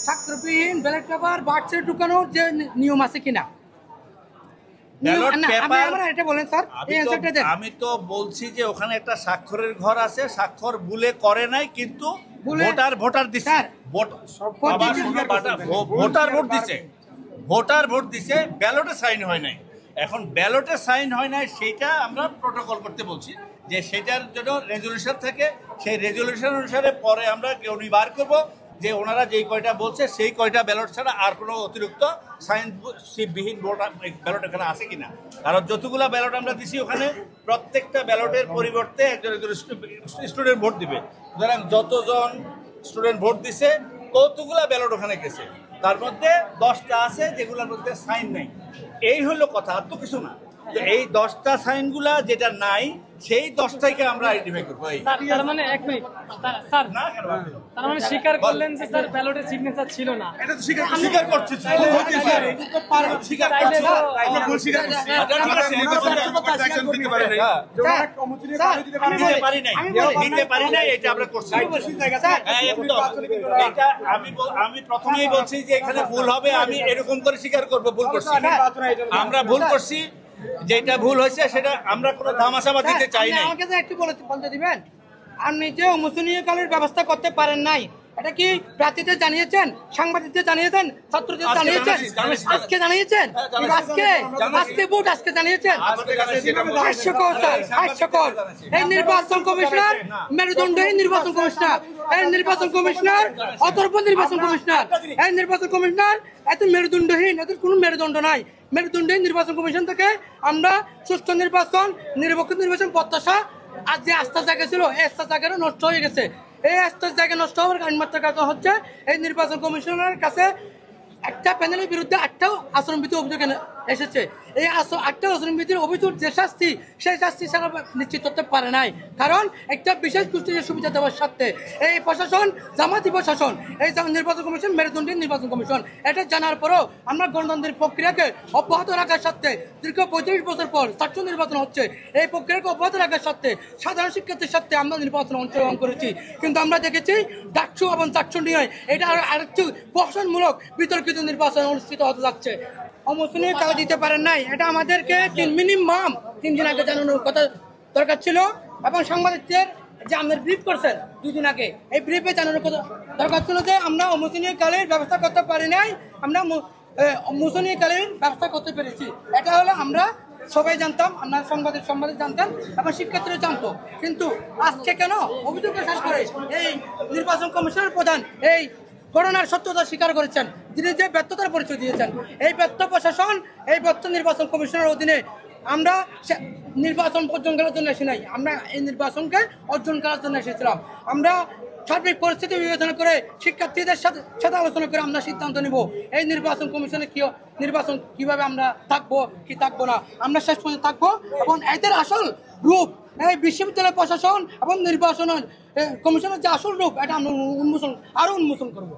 স্বাক্ষরবিহীন ballot paper বাক্সে ঢুকানোর যে নিয়ম আছে কিনা আমি তো বলছি যে ওখানে একটা স্বাক্ষরের ঘর আছে, স্বাক্ষর ভুলে করে নাই, কিন্তু ভোটার দিছে, ভোটার ভোট দিছে, ব্যালটে সাইন হয় নাই। এখন ব্যালটে সাইন হয় নাই, সেইটা আমরা প্রোটোকল করতে বলছি যে সেটার জন্য রেজলিউশন থাকে, সেই রেজলিউশন অনুসারে পরে আমরা বার করব যে ওনারা যেই কয়টা বলছে সেই কয়টা ব্যালট ছাড়া আর কোনো অতিরিক্ত সাইনবিহীন ব্যালট এখানে আছে কিনা। কারণ যতগুলা ব্যালট আমরা দিছি ওখানে প্রত্যেকটা ব্যালটের পরিবর্তে একজন স্টুডেন্ট ভোট দিবে। সুতরাং যতজন স্টুডেন্ট ভোট দিছে কতগুলা ব্যালট ওখানে গেছে, তার মধ্যে 10টা আছে যেগুলোর মধ্যে সাইন নেই। এই হলো কথা, আর তো কিছু না। তো এই 10টা সাইনগুলা যেটা নাই সেই 10টাকে আমরা আইডেন্টিফাই করব। তার মানে এক মিনিট স্যার, তার মানে স্বীকার করলেন যে স্যার ব্যালটে সিগনেচার ছিল না। এটা তো স্বীকার করছে, আমি প্রথমেই বলছি যে এখানে ভুল হবে, আমি এরকম করে স্বীকার করবো ভুল করছি, আমরা ভুল করছি, যেটা ভুল হয়েছে সেটা আমরা কোনো ধামাচাপা দিতে চাই না। আমাকে একটু বলতে দিবেন, আপনি যে অমোচনীয়কালের ব্যবস্থা করতে পারেন নাই, এটা কি প্রার্থীদের জানিয়েছেন, সাংবাদিকদের জানিয়েছেন, ছাত্রদের জানিয়েছেন, আজকে জানিয়েছেন, আজকে ভোট আজকে জানিয়েছেন? হাস্যকর। এই নির্বাচন কমিশনার মেরুদণ্ডহীন নির্বাচন কমিশনার, এই নির্বাচন কমিশনার অতর্ব নির্বাচন কমিশনার, এই নির্বাচন কমিশনার এত মেরুদণ্ডহীন, এদের কোনো মেরুদণ্ড নাই। মেরুদণ্ডহীন নির্বাচন কমিশন থেকে আমরা সুষ্ঠু নির্বাচন, নিরপেক্ষ নির্বাচন প্রত্যাশা, আর যে আস্থা জায়গা ছিল এই আস্থা জায়গাটা নষ্ট হয়ে গেছে। এই আস্থার জায়গা নষ্ট হওয়ার একমাত্র কারণ হচ্ছে এই নির্বাচন কমিশনের কাছে একটা প্যানেলের বিরুদ্ধে 8টা আচরণবিধি অভিযোগ এসেছে। এই 8টা আচরণবিধির অভিযোগ যে শাস্তি, সেই শাস্তি সারা নিশ্চিত করতে পারে নাই, কারণ একটা বিশেষ গোষ্ঠীর সুবিধা দেওয়ার স্বার্থে এই প্রশাসন জামাতি প্রশাসন, এই নির্বাচন কমিশন মেরুদণ্ডহীন নির্বাচন কমিশন, এটা জানার পরেও আমরা গণতন্ত্রের প্রক্রিয়াকে অব্যাহত রাখার স্বার্থে দীর্ঘ 35 বছর পর ছাত্র নির্বাচন হচ্ছে, এই প্রক্রিয়াকে অব্যাহত রাখার স্বার্থে সাধারণ শিক্ষার্থীর স্বার্থে আমরা নির্বাচন অংশগ্রহণ করেছি। কিন্তু আমরা দেখেছি ডাকসু এবং চাকসু নিয়ে এটা আরেকটু প্রহসনমূলক বিতর্কিত নির্বাচন অনুষ্ঠিত হতে যাচ্ছে। অমোচনীয় কাজ দিতে পারেন নাই, এটা আমাদেরকে মিনিমাম 3 দিন আগে জানানোর কথা দরকার ছিল, এবং সাংবাদিকদের যে আমাদের ব্রিফ করছেন 2 দিন আগে, এই ব্রিফে জানানোর কথা দরকার ছিল যে আমরা অমোচনীয় কালের ব্যবস্থা করতে পারি নাই, আমরা অমোচনীয় কালের ব্যবস্থা করতে পেরেছি। এটা হলো আমরা সবাই জানতাম, আমরা সংবাদে জানতাম এবং শিক্ষার্থীরা জানতো। কিন্তু আজকে কেন অভিযোগ শেষ করে এই নির্বাচন কমিশনের প্রধান এই ঘটনার সত্যতা স্বীকার করেছেন, যিনি যে ব্যর্থতার পরিচয় দিয়েছেন, এই ব্যর্থ প্রশাসন, এই ব্যর্থ নির্বাচন কমিশনের অধীনে আমরা নির্বাচন অর্জন করার জন্য এসে নাই, আমরা এই নির্বাচনকে অর্জন করার জন্য এসেছিলাম। আমরা সার্বিক পরিস্থিতি বিবেচনা করে শিক্ষার্থীদের সাথে আলোচনা করে আমরা সিদ্ধান্ত নিব এই নির্বাচন কমিশনে নির্বাচন কিভাবে আমরা থাকবো কি থাকবো না, আমরা শেষ পর্যন্ত থাকবো, এবং এদের আসল রূপ এই বিশ্ববিদ্যালয় প্রশাসন এবং নির্বাচন কমিশনের যে আসল রূপ এটা আমরা উন্মোচন করবো।